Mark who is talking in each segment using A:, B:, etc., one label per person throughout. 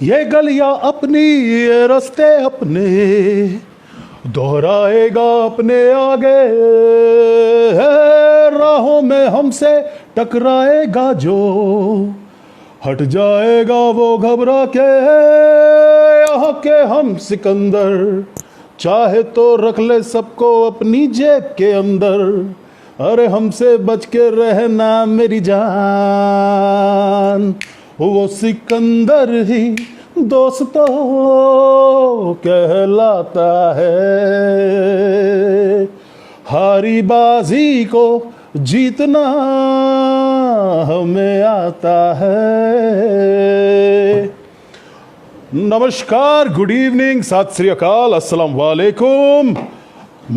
A: ये गलियां अपनी, ये रास्ते अपने, दोहराएगा अपने आगे। राहों में हमसे टकराएगा जो, हट जाएगा वो घबरा के। यहाँ के हम सिकंदर, चाहे तो रख ले सबको अपनी जेब के अंदर। अरे हमसे बच के रहना मेरी जान, वो सिकंदर ही दोस्तों कहलाता है। हारी बाजी को जीतना हमें आता है। नमस्कार, गुड इवनिंग, सत श्री अकाल, अस्सलाम वालेकुम।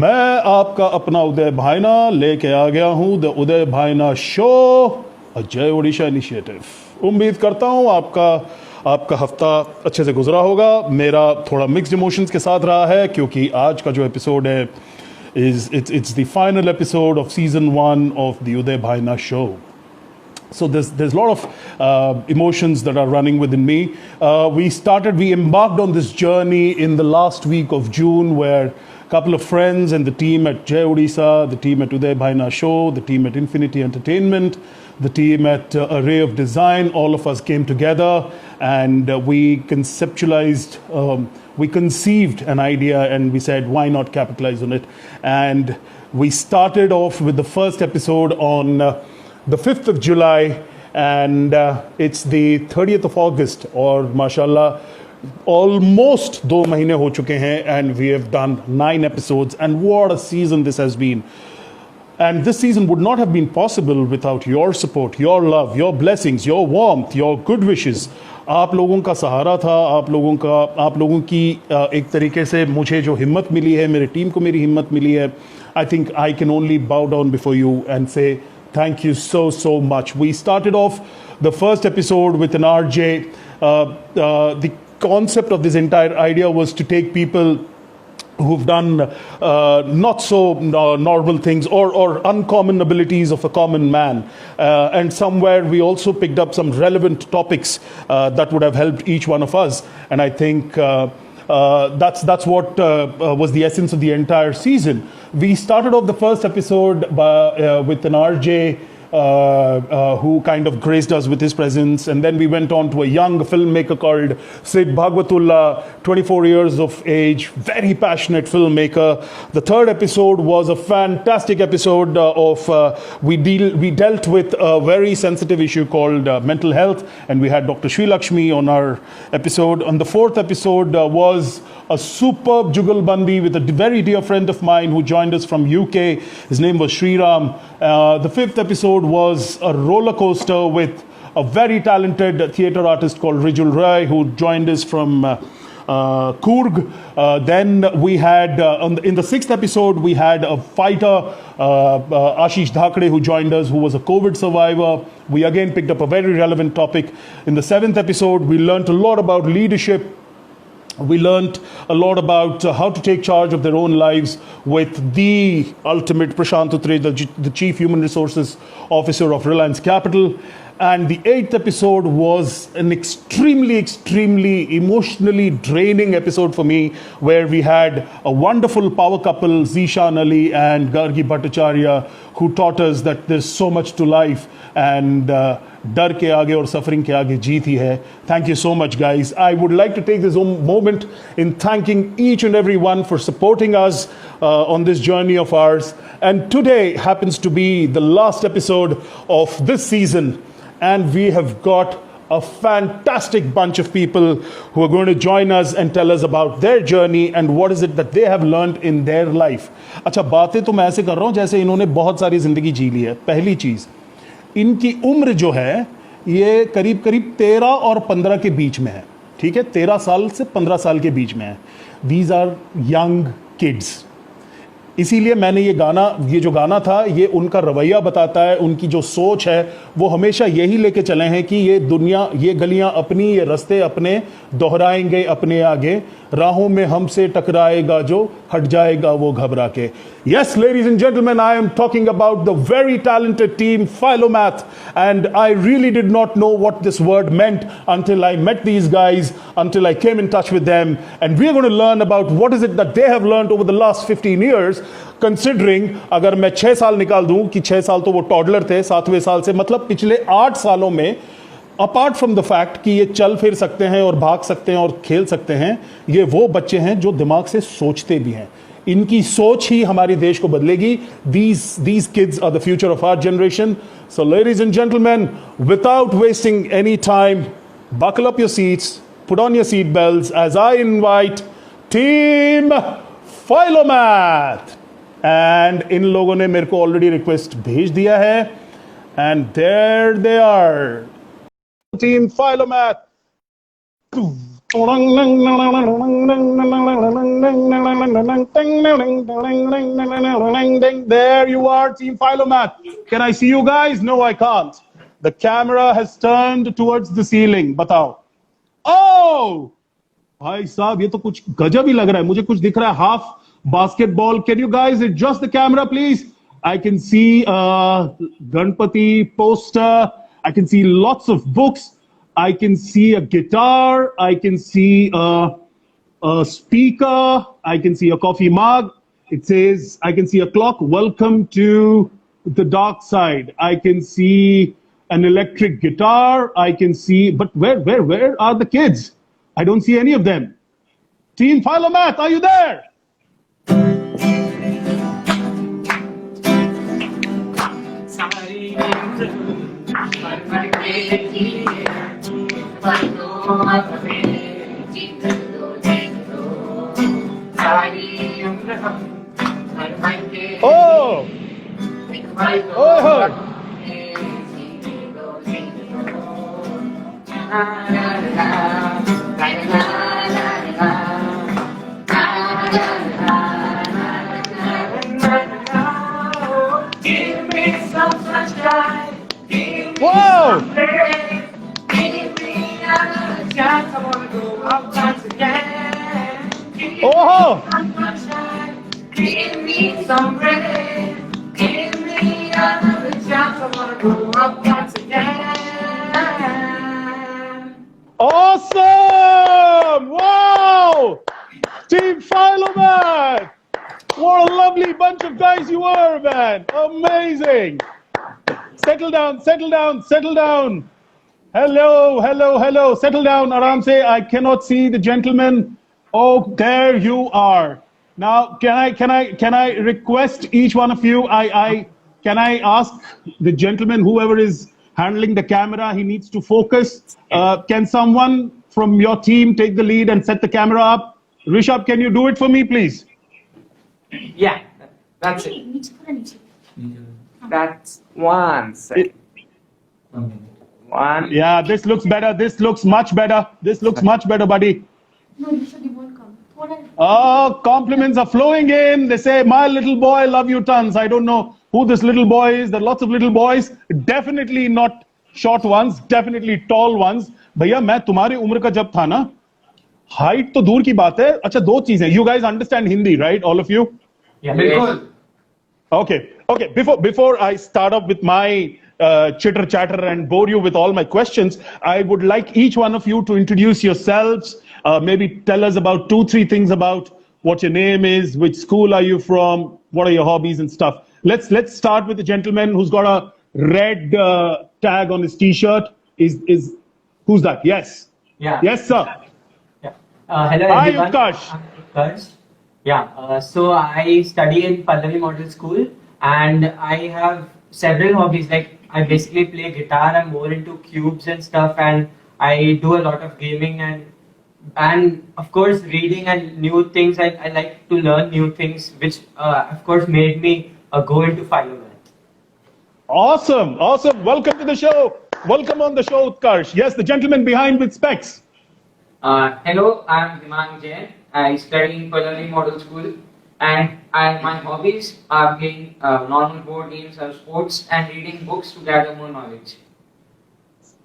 A: मैं आपका अपना उदय भाइना लेके आ गया हूँ द उदय भाइना शो, जय ओडिशा इनिशिएटिव। उम्मीद करता हूँ आपका हफ्ता अच्छे से गुजरा होगा। मेरा थोड़ा मिक्स्ड इमोशंस के साथ रहा है क्योंकि आज का जो एपिसोड है it's the final episode of season 1 of the Uday Bhaina show. So there's a lot of emotions that are running within me. We embarked on this journey in the last week of June, where a couple of friends and the team at Jai Odisha, the team at Uday Bhaina show, the team at Infinity Entertainment, the team at Array of Design, all of us came together and we conceptualized, we conceived an idea and we said, why not capitalize on it? And we started off with the first episode on the 5th of July, and it's the 30th of August, or mashallah, almost 2 mahine ho chuke hain, and we have done 9 episodes, and what a season this has been. And this season would not have been possible without your support, your love, your blessings, your warmth, your good wishes. आप लोगों का सहारा था, आप लोगों की एक तरीके से मुझे जो हिम्मत मिली है, मेरी टीम को मेरी हिम्मत मिली है. I think I can only bow down before you and say thank you so much. We started off the first episode with an RJ. The concept of this entire idea was to take people who've done not so normal things or uncommon abilities of a common man. And somewhere we also picked up some relevant topics that would have helped each one of us. And I think that's what was the essence of the entire season. We started off the first episode with an RJ who kind of graced us with his presence, and then we went on to a young filmmaker called Sid Bhagwatullah, 24 years of age, very passionate filmmaker. The third episode was a fantastic episode we dealt with a very sensitive issue called mental health, and we had Dr. Sri Lakshmi on our episode. On the fourth episode was a superb Jugalbandi with a very dear friend of mine who joined us from UK. His name was Sriram. The fifth episode was a roller coaster with a very talented theatre artist called Rijul Rai, who joined us from Coorg. Then we had, in the sixth episode, we had a fighter, Ashish Dhakre, who joined us, who was a COVID survivor. We again picked up a very relevant topic. In the seventh episode, we learned a lot about leadership. We learned a lot about how to take charge of their own lives with the ultimate Prashant Utre, the Chief Human Resources Officer of Reliance Capital. And the eighth episode was an extremely emotionally draining episode for me, where we had a wonderful power couple, Zishan Ali and Gargi Bhattacharya, who taught us that there's so much to life, and डर के आगे और suffering के आगे जीत ही है. Thank you so much, guys. I would like to take this moment in thanking each and every one for supporting us on this journey of ours. And today happens to be the last episode of this season, and we have got a fantastic bunch of people who are going to join us and tell us about their journey and what is it that they have learned in their life. अच्छा, बातें तो मैं ऐसे कर रहा हूँ जैसे इन्होंने बहुत सारी ज़िंदगी जी ली है. पहली चीज़, इनकी उम्र जो है ये करीब 13 और 15 के बीच में है. ठीक है, 13 साल से 15 साल के बीच में है. These are young kids. इसीलिए मैंने ये जो गाना था, ये उनका रवैया बताता है, उनकी जो सोच है वो हमेशा यही लेके चले हैं कि ये दुनिया, ये गलियां अपनी, ये रास्ते अपने, दोहराएंगे अपने आगे, राहों में हमसे टकराएगा जो, हट जाएगा वो घबरा के. Yes, ladies and gentlemen, I am talking about the very talented team Philomath, and I really did not know what this word meant until I met these guys, until I came in touch with them, and we are going to learn about what is it that they have learned over the last 15 years. Considering अगर मैं 6 साल निकाल दूं कि 6 साल तो वो toddler थे, 7वें साल से, मतलब पिछले 8 सालों में, अपार्ट फ्रॉम द फैक्ट कि ये चल फिर सकते हैं और भाग सकते हैं और खेल सकते हैं, ये वो बच्चे हैं जो दिमाग से सोचते भी हैं. इनकी सोच ही हमारे देश को बदलेगी. These kids are the future of our generation. So ladies and gentlemen, without wasting any time, buckle up your seats, put on your seat belts as I invite Team Philomath. And इन लोगों ने मेरे को already request भेज दिया है. And there they are. Team Philomath. There you are, Team Philomath. Can I see you guys? No, I can't. The camera has turned towards the ceiling. बताओ. Oh! भाई साहब, ये तो कुछ गजब ही लग रहा है. मुझे कुछ दिख रहा है. Half basketball. Can you guys adjust the camera, please? I can see a Ganpati poster. I can see lots of books. I can see a guitar. I can see a speaker. I can see a coffee mug. It says, I can see a clock. Welcome to the dark side. I can see an electric guitar. I can see, but where are the kids? I don't see any of them. Team Philomath, are you there? Oh! Oh! Whoa! Oh!
B: Give me some bread. Give me another chance. I wanna go up once again.
A: Awesome! Wow! Team Philomath! What a lovely bunch of guys you were, man! Amazing! Settle down, settle down, settle down. Hello, hello, hello. Settle down, Aram se. I cannot see the gentleman. Oh, there you are. Now, can I request each one of you? Can I ask the gentleman, whoever is handling the camera, he needs to focus. Can someone from your team take the lead and set the camera up? Rishabh, can you do it for me, please?
B: Yeah, that's it. That's one second. One.
A: Yeah, this looks better. This looks much better. This looks much better, buddy.
C: No, you won't come.
A: Oh, compliments are flowing in. They say, my little boy, love you tons. I don't know who this little boy is. There are lots of little boys. Definitely not short ones. Definitely tall ones. भैया मैं तुम्हारी उम्र का जब था ना, height तो दूर की बात है. अच्छा, दो चीजें. You guys understand Hindi, right? All of you?
B: Yeah, बिल्कुल.
A: Okay. Before I start off with my chitter chatter and bore you with all my questions, I would like each one of you to introduce yourselves. Maybe tell us about 2-3 things about what your name is, which school are you from, what are your hobbies and stuff. Let's start with the gentleman who's got a red tag on his t-shirt. Is who's that? Yes.
B: Yeah.
A: Yes, sir.
B: Yeah. Hello
A: Hi,
B: everyone.
A: Utkarsh.
B: I'm Utkarsh. Yeah. So I study in Pallavi Model School, and I have several hobbies. Like I basically play guitar. I'm more into cubes and stuff, and I do a lot of gaming and of course reading and new things. I like to learn new things, which of course made me go into Philomath.
A: Awesome. Welcome to the show. Welcome on the show, Utkarsh. Yes, the gentleman behind with specs.
D: Hello, I'm Dimang Jain. I study in Pallavi Model School, and my hobbies are playing normal board games or sports and reading books to gather more knowledge.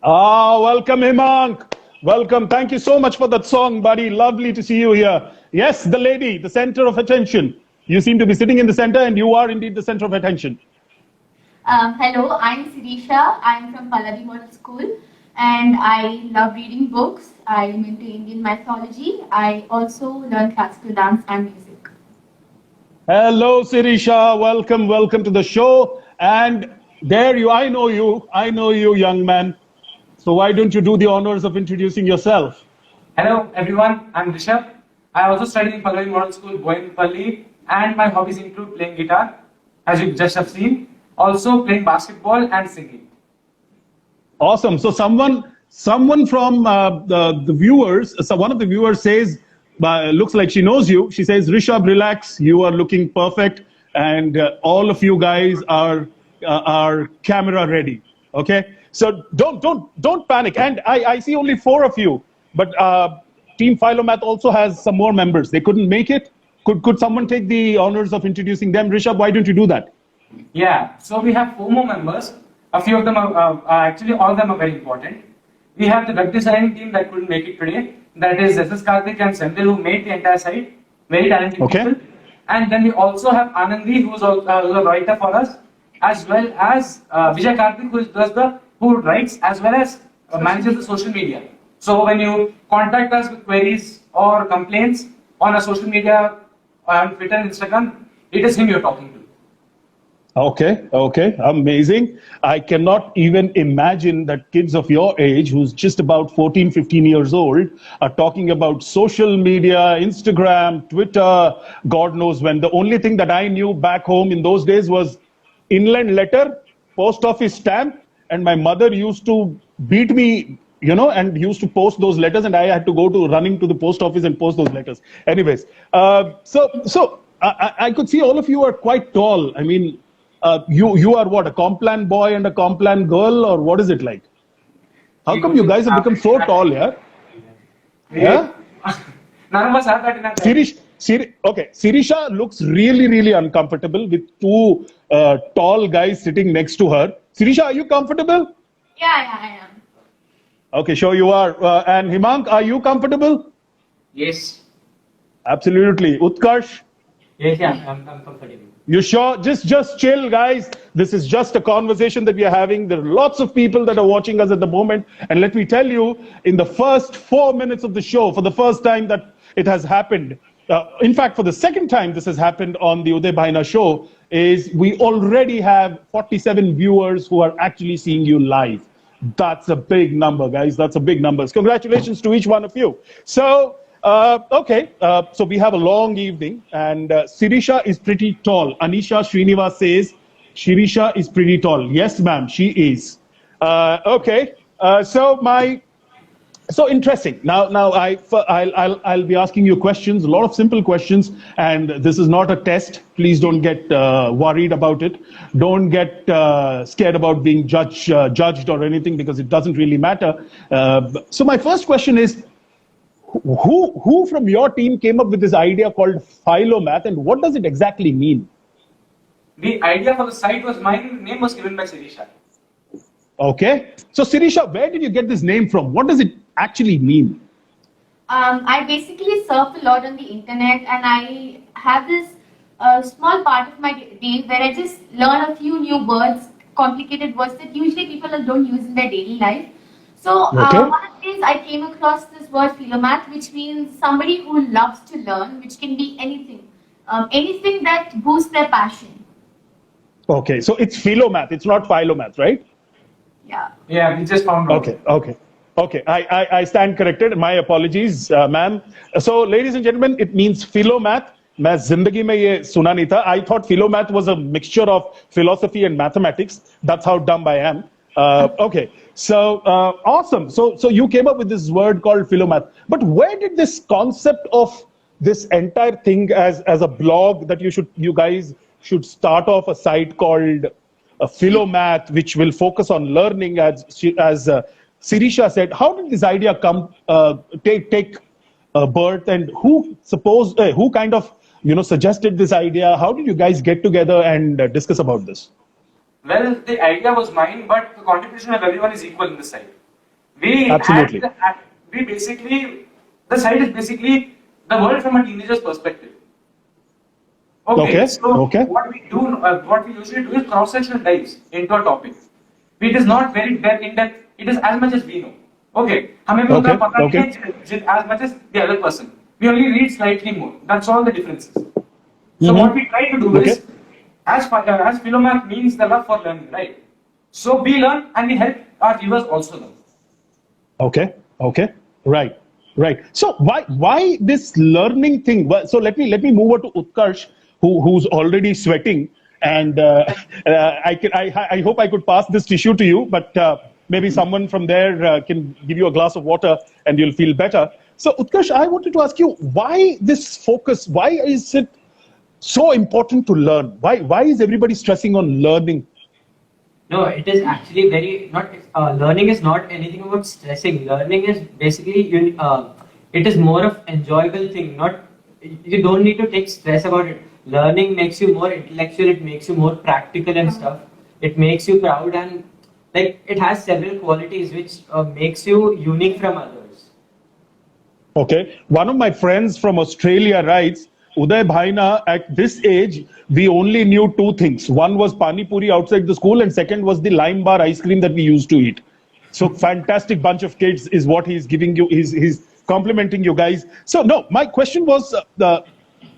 A: Ah, welcome, Himank. Welcome. Thank you so much for that song, buddy. Lovely to see you here. Yes, the lady, the center of attention. You seem to be sitting in the center, and you are indeed the center of attention.
C: Hello, I'm Sirisha. I'm from Pallavi Model School and I love reading books. I'm into Indian mythology. I also learn classical dance and music.
A: Hello, Sirisha. Welcome, welcome to the show. And there you, I know you, young man. So why don't you do the honors of introducing yourself?
E: Hello everyone, I'm Rishabh. I also study in Pallavi Model School, Boinpalli, and my hobbies include playing guitar, as you just have seen, also playing basketball and singing.
A: Awesome. So someone from the viewers, so one of the viewers says, looks like she knows you. She says, Rishabh, relax. You are looking perfect, and all of you guys are camera ready. Okay. So don't panic. And I see only 4 of you, but Team Philomath also has some more members. They couldn't make it. Could someone take the honors of introducing them? Rishabh, why don't you do that?
E: Yeah, so we have 4 more members. A few of them actually all of them are very important. We have the web designing team that couldn't make it today. That is SS Karthik and Senthil who made the entire site. Very talented people. And then we also have Anandi who's a writer for us, as well as Vijay Karthik who writes as well as manages the social media. So when you contact us with queries or complaints on our social media, on Twitter and Instagram, it is him you're talking to.
A: Okay, amazing. I cannot even imagine that kids of your age, who's just about 14, 15 years old, are talking about social media, Instagram, Twitter, God knows when. The only thing that I knew back home in those days was inland letter, post office stamp, and my mother used to beat me, and used to post those letters, and I had to go running to the post office and post those letters. Anyways, so I could see all of you are quite tall. I mean, you are what, a Complan boy and a Complan girl, or what is it like? How come you guys have become so tall, yeah? Yeah?
E: None of us have that in our life.
A: Sirisha looks really, really uncomfortable with 2 tall guys sitting next to her. Sirisha, are you comfortable?
C: Yeah, I am.
A: Okay, sure you are. And Himank, are you comfortable?
D: Yes.
A: Absolutely. Utkarsh?
B: Yes, yeah, I'm comfortable.
A: You sure? Just chill, guys. This is just a conversation that we are having. There are lots of people that are watching us at the moment. And let me tell you, in the first 4 minutes of the show, for the first time that it has happened, in fact, for the second time this has happened on the Uday Bhaina show, is we already have 47 viewers who are actually seeing you live. That's a big number, guys. That's a big number. Congratulations to each one of you. So, so we have a long evening, and Sirisha is pretty tall. Anisha Srinivas says Sirisha is pretty tall. Yes, ma'am, she is. So interesting. Now I'll be asking you questions, a lot of simple questions, and this is not a test. Please don't get worried about it. Don't get scared about being judged or anything, because it doesn't really matter. So my first question is, who from your team came up with this idea called Philomath, and what does it exactly mean?
E: The idea for the site was mine. The name was given by Sirisha.
A: Okay. So Sirisha, where did you get this name from? What does it actually mean?
C: I basically surf a lot on the internet and I have this small part of my day where I just learn a few new words, complicated words that usually people don't use in their daily life. So one of the days I came across this word Philomath, which means somebody who loves to learn, which can be anything, anything that boosts their passion.
A: Okay, so it's Philomath, it's not Philomath, right?
C: Yeah.
E: Yeah, we just found out.
A: Okay. I stand corrected. My apologies, ma'am. So, ladies and gentlemen, it means Philomath. मैं जिंदगी में ये सुना नहीं था. I thought Philomath was a mixture of philosophy and mathematics. That's how dumb I am. Okay, so awesome. So you came up with this word called Philomath. But where did this concept of this entire thing as a blog that you guys should start off a site called Philomath, which will focus on learning, as Sirisha said? How did this idea come take birth, and who kind of suggested this idea? How did you guys get together and discuss about this?
E: Well, the idea was mine, but the contribution of everyone is equal in this site. We
A: Absolutely.
E: we basically, the site is basically the world from a teenager's perspective. Okay,
A: Okay.
E: so
A: Okay.
E: what we usually do is cross-sectional dives into a topic. It is not very in depth. It is as much as we know. Okay, हमें भी उतना
A: Okay.
E: पता नहीं
A: Okay.
E: है as much as the other person. We only read slightly more. That's all the differences. So
A: Mhm.
E: what we try to do
A: Okay.
E: is, as Philomath means the love for learning, right? So we learn and we help our viewers also learn.
A: Okay. Okay. Right. Right. So why this learning thing? So let me move over to Utkarsh, who's already sweating, and I hope I could pass this tissue to you, but maybe someone from there can give you a glass of water and you'll feel better. So Utkarsh, I wanted to ask you, why this focus? Why is it so important to learn? Why is everybody stressing on learning?
B: No, it is actually very not. Learning is not anything about stressing. Learning is basically it is more of enjoyable thing. Not you don't need to take stress about it. Learning makes you more intellectual. It makes you more practical and stuff. It makes you proud and like it has several qualities which makes you unique from others.
A: Okay. One of my friends from Australia writes, Uday Bhaina, at this age, we only knew two things. One was Pani Puri outside the school, and second was the lime bar ice cream that we used to eat. So fantastic bunch of kids is what he's giving you. He's complimenting you guys. So no, my question was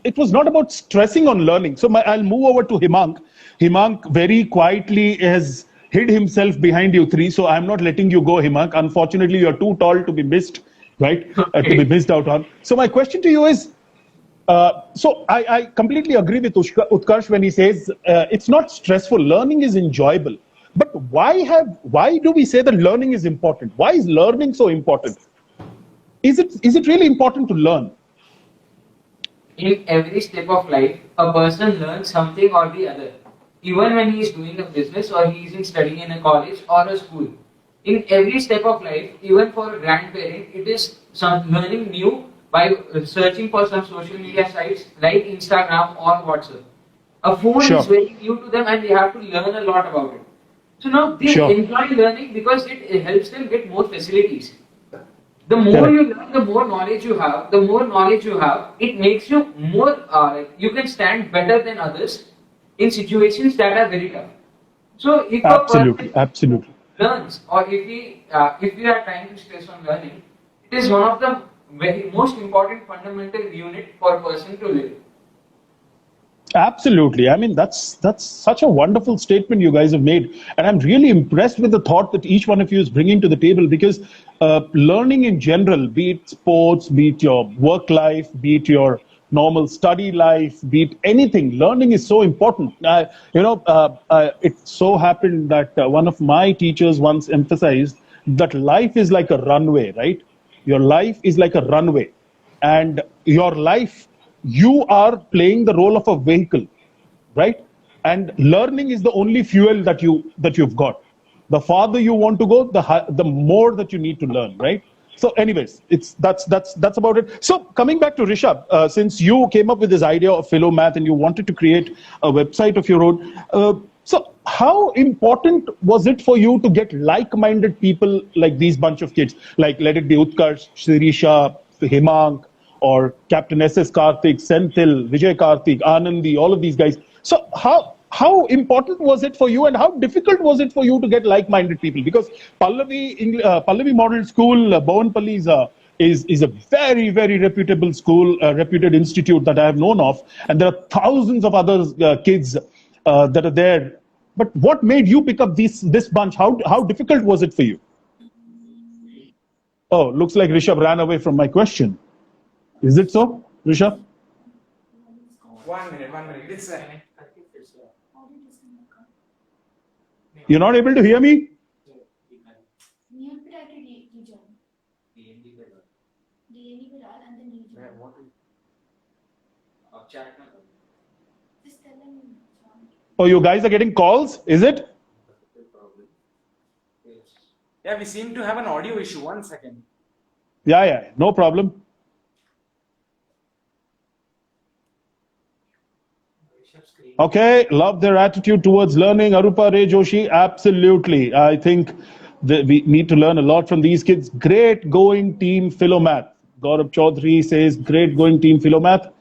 A: it was not about stressing on learning. So I'll move over to Himang. Himang very quietly has hid himself behind you three. So I'm not letting you go, Himang. Unfortunately, you're too tall to be missed, right? To be missed out on. So my question to you is, so I completely agree with Utkarsh when he says it's not stressful. Learning is enjoyable. But why do we say that learning is important? Why is learning so important? Is it really important to learn?
D: In every step of life, a person learns something or the other. Even when he is doing a business or he is studying in a college or a school. In every step of life, even for a grandparent, it is some learning new by searching for some social media sites like Instagram or WhatsApp. A phone
A: Sure.
D: is very new to them and they have to learn a lot about it. So now they
A: Sure.
D: enjoy learning because it helps them get more facilities. The more
A: Correct.
D: you learn, the more knowledge you have. The more knowledge you have, it makes you more. You can stand better than others in situations that are very tough. So if a
A: Absolutely.
D: person
A: Absolutely.
D: learns, or if we are trying to stress on learning, it is one of the very most important fundamental unit for a person to live.
A: Absolutely. I mean, that's such a wonderful statement you guys have made, and I'm really impressed with the thought that each one of you is bringing to the table. Because learning in general, be it sports, be it your work life, be it your normal study life, be it anything, learning is so important. It so happened that one of my teachers once emphasized that life is like a runway, right? Your life is like a runway, and your life, you are playing the role of a vehicle, right? And learning is the only fuel that you've got. The farther you want to go, the more that you need to learn, right? So anyways, that's about it. So coming back to Rishabh, since you came up with this idea of Philomath and you wanted to create a website of your own, so how important was it for you to get like-minded people like these bunch of kids, like let it be Utkarsh, Shirisha, Himang, or Captain S.S. Karthik, Senthil, Vijay Karthik, Anandi, all of these guys. So how important was it for you, and how difficult was it for you to get like-minded people? Because Pallavi Model School, Bowenpalli is a very, very reputable school, reputed institute that I have known of, and there are thousands of other kids that are there. But what made you pick up this bunch? How difficult was it for you? Oh, looks like Rishabh ran away from my question. Is it so, Rishabh?
E: 1 minute, 1 minute.
A: You're not able to hear me?
C: Mute पे आके rejoin. DND पे डाल and then rejoin. Just tell them.
A: Oh, you guys are getting calls, is it?
E: Yeah, we seem to have an audio issue. 1 second.
A: Yeah, no problem. Okay, love their attitude towards learning. Arupa Ray Joshi, absolutely. I think We need to learn a lot from these kids. Great going team Philomath. Gaurav Chaudhary says, great going team Philomath.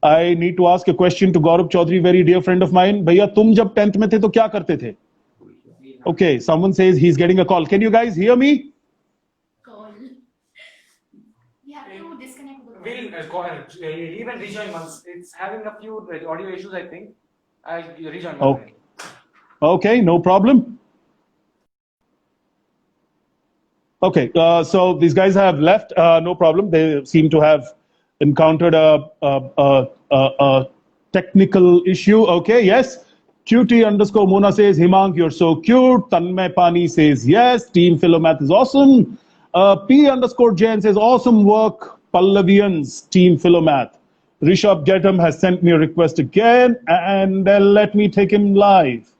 A: I need to ask a question to Gaurav Chaudhary, very dear friend of mine. Bhaiya, tum jab 10th mein the to kya karte the? Okay, someone says he's getting a call. Can you guys hear me?
C: Call. We have to disconnect the call.
E: We'll go ahead. Leave and rejoin once. It's having a few audio issues, I think. I'll rejoin.
A: Okay. Okay, no problem. Okay, so these guys have left. No problem. They seem to have encountered a technical issue. Okay, yes. QT_Mona says, Himang, you're so cute. Tanmay Pani says, yes. Team Philomath is awesome. P_Jain says, awesome work. Pallavians, Team Philomath. Rishabh Getam has sent me a request again, and let me take him live.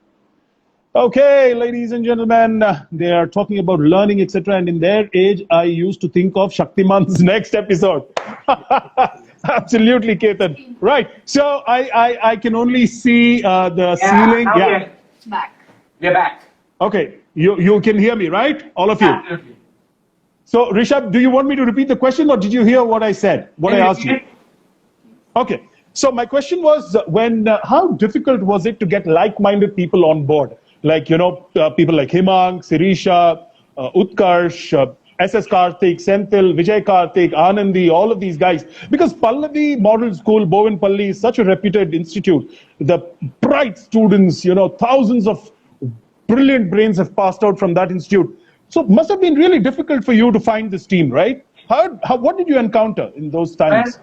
A: Okay, ladies and gentlemen, they are talking about learning, etc. And in their age, I used to think of Shaktiman's next episode. Absolutely, Ketan. Right. So I can only see the ceiling.
E: Now
A: Yeah.
C: Back.
E: We're back.
A: Okay. You can hear me, right? All of you.
E: Absolutely.
A: So, Rishabh, do you want me to repeat the question, or did you hear what I said? What I asked you? Okay. So my question was, how difficult was it to get like-minded people on board? Like, people like Himang, Sirisha, Utkarsh, SS Karthik, Senthil, Vijay Karthik, Anandi, all of these guys. Because Pallavi Model School, Bovenpalli, is such a reputed institute. The bright students, thousands of brilliant brains have passed out from that institute. So it must have been really difficult for you to find this team, right? What did you encounter in those times?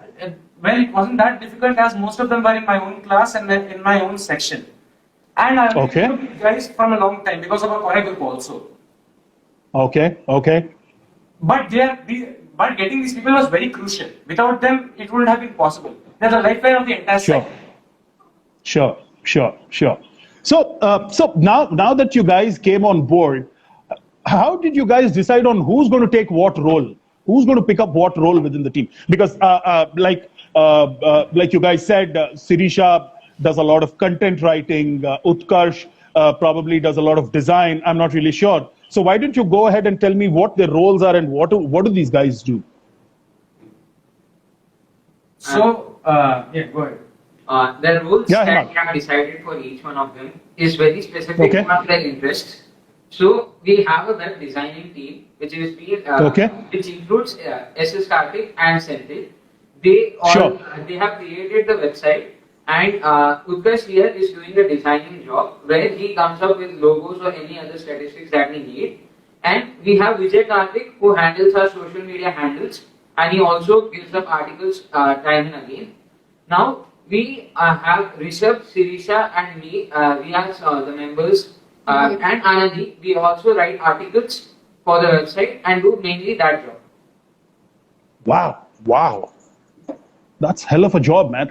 E: Well, it wasn't that difficult, as most of them were in my own class and in my own section. And I
A: Okay.
E: known these guys from a long time because of our Kore group also.
A: Okay.
E: But getting these people was very crucial. Without them, it wouldn't have been possible. They're the lifeline of the entire site.
A: Sure. So now that you guys came on board, how did you guys decide on who's going to take what role? Who's going to pick up what role within the team? Because like you guys said, Sirisha does a lot of content writing. Utkarsh probably does a lot of design. I'm not really sure. So why don't you go ahead and tell me what their roles are and what do these guys do?
E: So, go ahead.
D: The rules
A: Yeah,
D: that
A: Himang.
D: we have decided for each one of them is very specific
A: Okay.
D: to their interests. So we have a web designing team which
A: Okay.
D: which includes SS Karthik and Senthil. They
A: Sure.
D: they have created the website, and Utkarsh here is doing the designing job where he comes up with logos or any other statistics that we need. And we have Vijay Karthik who handles our social media handles, and he also gives up articles time and again. Now we have Rishabh, Sirisha, and me. We are the members, and Anandi. We also write articles for the website and do mainly that job.
A: Wow. That's hell of a job, man.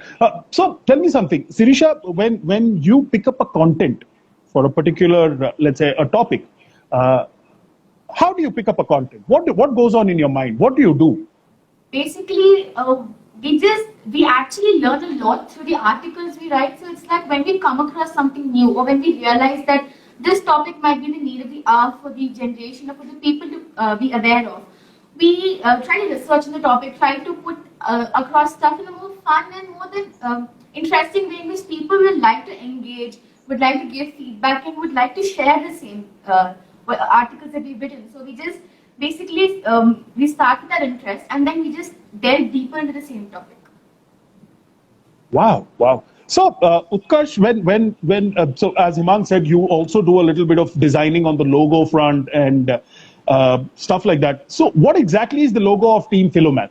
A: So tell me something, Sirisha, when you pick up a content for a particular, let's say, a topic, how do you pick up a content? What goes on in your mind? What do you do?
C: Basically, we actually learn a lot through the articles we write. So it's like when we come across something new, or when we realize that this topic might be the need of the hour for the generation or for the people to be aware of, we try to research on the topic, try to put across stuff in a more fun and more than interesting way in which people would like to engage, would like to give feedback, and would like to share the same articles that we've written. So we just basically we start with our interest, and then we just delve deeper into the same topic.
A: Wow. So Utkarsh, so as Himang said, you also do a little bit of designing on the logo front and stuff like that. So what exactly is the logo of Team Philomath?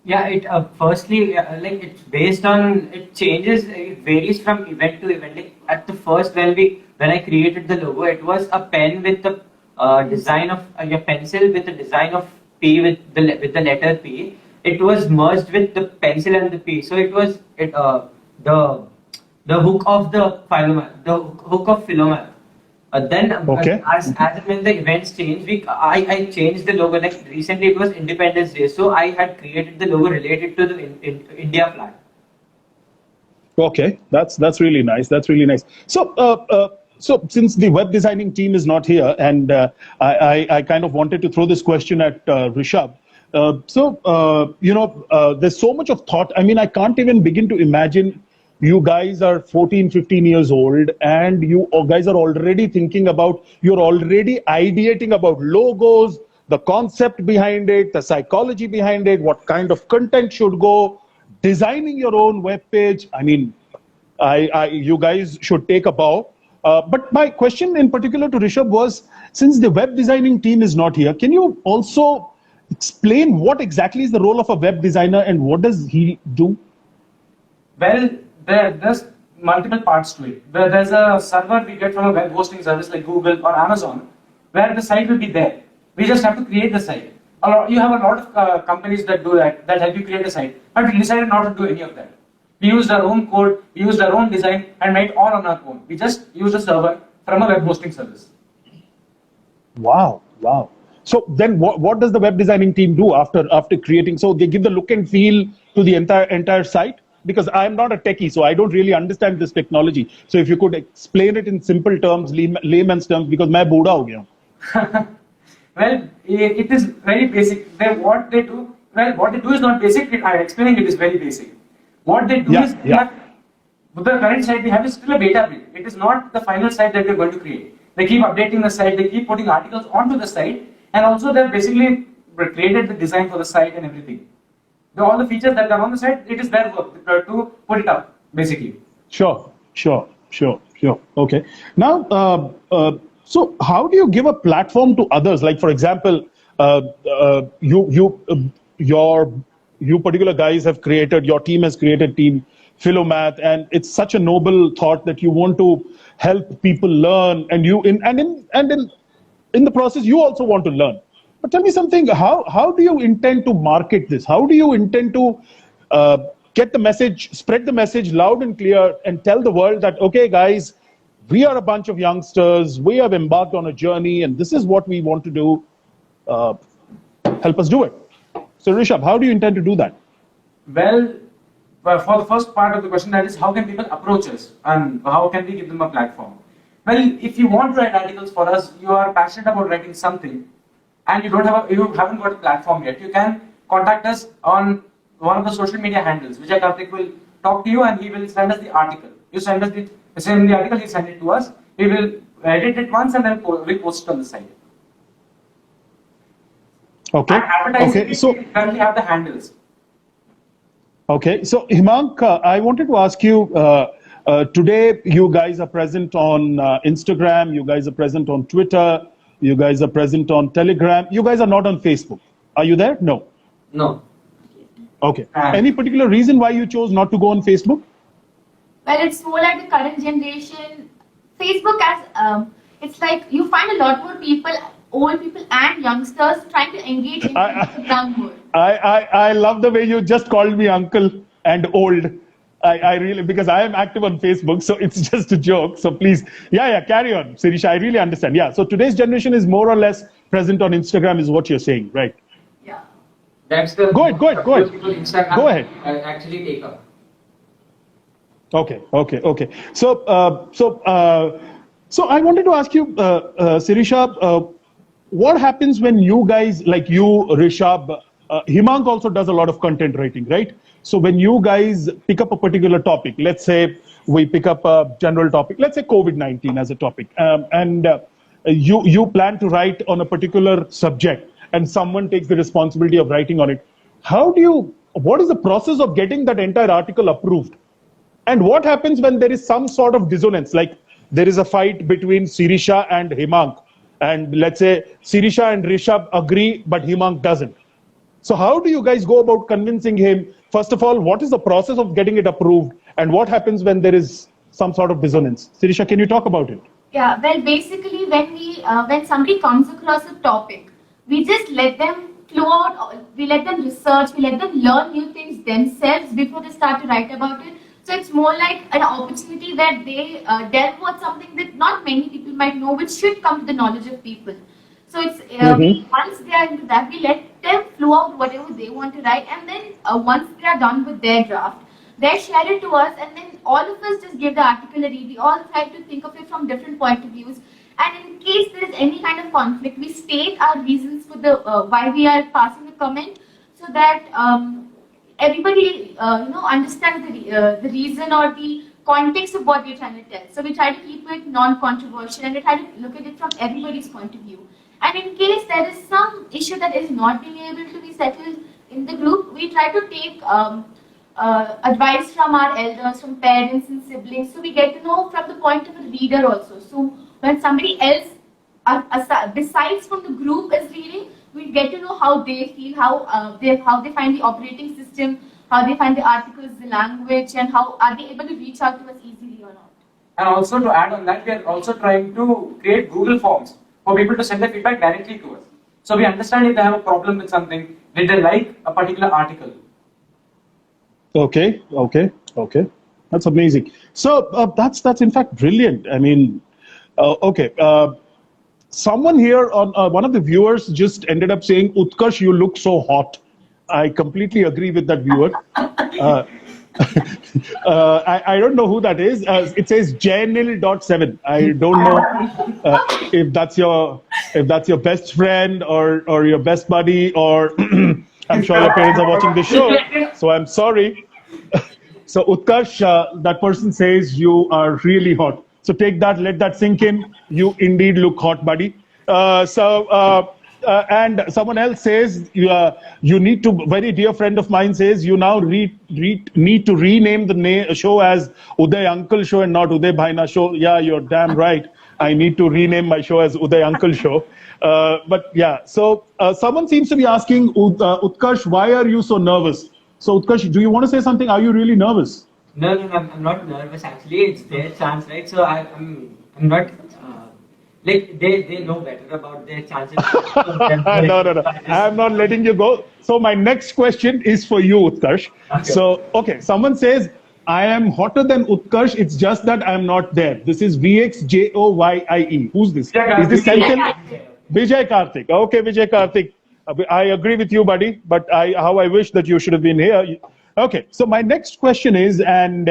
B: Yeah, it firstly like it's based on, it changes, it varies from event to event. Like at the first when I created the logo, it was a pen with the design of your pencil with the design of P with the letter P. It was merged with the pencil and the P. So it was the hook of the Philomath, the hook of Philomath. Then
A: Okay.
B: as and when the events change, I changed the logo. Like recently it was Independence Day, so I had created the logo related to the India flag.
A: Okay, that's really nice. So so since the web designing team is not here, and I kind of wanted to throw this question at Rishabh. There's so much of thought. I mean, I can't even begin to imagine. You guys are 14, 15 years old, and you guys are already thinking about, you're already ideating about logos, the concept behind it, the psychology behind it, what kind of content should go, designing your own web page. I mean, you guys should take a bow. But my question in particular to Rishabh was, since the web designing team is not here, can you also explain what exactly is the role of a web designer and what does he do?
E: Well, there's multiple parts to it. There's a server we get from a web hosting service like Google or Amazon, where the site will be there. We just have to create the site. You have a lot of companies that do that help you create a site, but we decided not to do any of that. We used our own code, we used our own design, and made all on our own. We just used a server from a web hosting service.
A: Wow. So then what does the web designing team do after creating? So they give the look and feel to the entire site? Because I'm not a techie, so I don't really understand this technology. So if you could explain it in simple terms, layman's terms, because मैं बूढ़ा हो गया हूँ.
E: Well, it is very basic. What they do is not basic. I'm explaining it is very basic. What they do is that the current site we have is still a beta build. It is not the final site that we're going to create. They keep updating the site, they keep putting articles onto the site, and also they've basically created the design for the site and everything. All the features that are on the site, it is their work to put it up, basically. Sure.
A: Okay. Now, so how do you give a platform to others? Like, for example, you particular guys have created, your team has created Team Philomath, and it's such a noble thought that you want to help people learn, and in the process, you also want to learn. But tell me something, how do you intend to market this? How do you intend to get the message, spread the message loud and clear, and tell the world that, okay, guys, we are a bunch of youngsters, we have embarked on a journey, and this is what we want to do. Help us do it. So Rishabh, how do you intend to do that?
E: Well, for the first part of the question, that is, how can people approach us and how can we give them a platform? Well, if you want to write articles for us, you are passionate about writing something, and you haven't got a platform yet, you can contact us on one of the social media handles. Vijay Karthik will talk to you and he will send us the article. You send us the article, he send it to us. We will edit it once and then we'll post it on the site.
A: Okay.
E: And advertising,
A: okay. So
E: we currently have the handles.
A: Okay. So Himank, I wanted to ask you, today you guys are present on Instagram, you guys are present on Twitter, you guys are present on Telegram. You guys are not on Facebook. Are you there? No.
D: No.
A: Okay. Any particular reason why you chose not to go on Facebook?
C: Well, it's more like the current generation. Facebook it's like you find a lot more people, old people and youngsters trying to engage in Instagram more.
A: I love the way you just called me uncle and old. I really, because I am active on Facebook, so it's just a joke. So please, carry on, Sirisha. I really understand. Yeah, so today's generation is more or less present on Instagram, is what you're saying, right?
C: Yeah.
D: That's the
A: Go ahead.
D: Instagram
A: Go ahead.
D: Actually take up.
A: Okay. So I wanted to ask you, Sirisha, what happens when you guys, like you, Rishabh, Himank also does a lot of content writing, right? So when you guys pick up a particular topic, let's say we pick up a general topic, let's say COVID-19 as a topic, and you plan to write on a particular subject, and someone takes the responsibility of writing on it. What is the process of getting that entire article approved? And what happens when there is some sort of dissonance, like there is a fight between Sirisha and Himank, and let's say Sirisha and Rishabh agree, but Himank doesn't. So how do you guys go about convincing him? First of all, what is the process of getting it approved? And what happens when there is some sort of dissonance? Sirisha, can you talk about it?
C: Yeah, well, basically when somebody comes across a topic, we just let them flow out, we let them research, we let them learn new things themselves before they start to write about it. So it's more like an opportunity where they delve with something that not many people might know, which should come to the knowledge of people. So it's once they are into that, we let them flow out whatever they want to write, and then once they are done with their draft, they share it to us, and then all of us just give the article a read. We all try to think of it from different point of views, and in case there is any kind of conflict, we state our reasons for the why we are passing the comment, so that everybody understands the reason or the context of what we're trying to tell. So we try to keep it non-controversial, and we try to look at it from everybody's point of view. And in case there is some issue that is not being able to be settled in the group, we try to take advice from our elders, from parents and siblings, so we get to know from the point of a reader also. So when somebody else, besides from the group, is reading, we get to know how they feel, how they find the operating system, how they find the articles, the language, and how are they able to reach out to us easily or not.
E: And also to add on that, we are also trying to create Google Forms for people to send their feedback directly to us. So we understand if they have a problem with something, did they like a particular article.
A: Okay. That's amazing. So that's in fact brilliant. I mean, okay. Someone here on one of the viewers just ended up saying, "Utkarsh, you look so hot." I completely agree with that viewer. I don't know who that is. It says Janil.7. I don't know if that's your best friend or your best buddy, or I'm sure your parents are watching this show, so I'm sorry. So Utkarsh, that person says you are really hot. So take that, let that sink in. You indeed look hot, buddy. And someone else says you need to. Very dear friend of mine says you now need to rename the show as Uday Uncle Show and not Uday Bhaina Show. Yeah, you're damn right. I need to rename my show as Uday Uncle Show. But yeah, so someone seems to be asking Utkarsh, why are you so nervous? So Utkarsh, do you want to say something? Are you really nervous?
B: No, I'm not nervous. Actually, it's their chance, right? So I'm not. Like they know better about their chances.
A: No. I'm not letting you go. So my next question is for you, Utkarsh.
B: Okay.
A: So, okay, someone says, I am hotter than Utkarsh. It's just that I'm not there. This is VXJOYIE. Who's this? Is this Senthil? Vijay Karthik. Okay, Vijay Karthik. I agree with you, buddy. But how I wish that you should have been here. Okay, so my next question is, and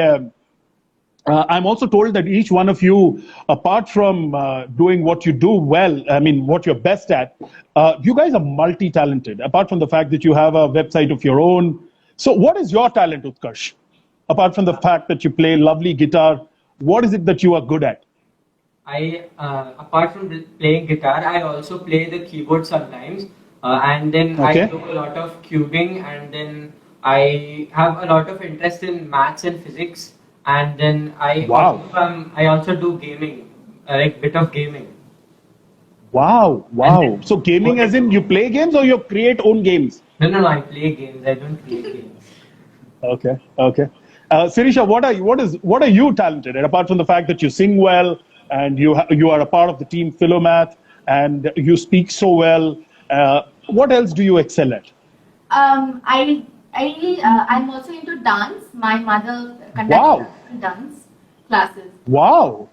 A: I'm also told that each one of you, apart from doing what you do well, I mean, what you're best at, you guys are multi-talented, apart from the fact that you have a website of your own. So what is your talent, Utkarsh? Apart from the fact that you play lovely guitar, what is it that you are good at?
B: Apart from playing guitar, I also play the keyboard sometimes. And then
A: Okay.
B: I do a lot of cubing, and then I have a lot of interest in maths and physics. And then I also do gaming, like bit of gaming.
A: Wow. So gaming as in you play games or you create own games?
B: No, I play games. I don't play games.
A: Okay. Sirisha, what are you talented at, apart from the fact that you sing well and you are a part of the team Philomath and you speak so well? What else do you excel at?
C: I'm also into dance. My mother conducts dance classes.
A: Wow.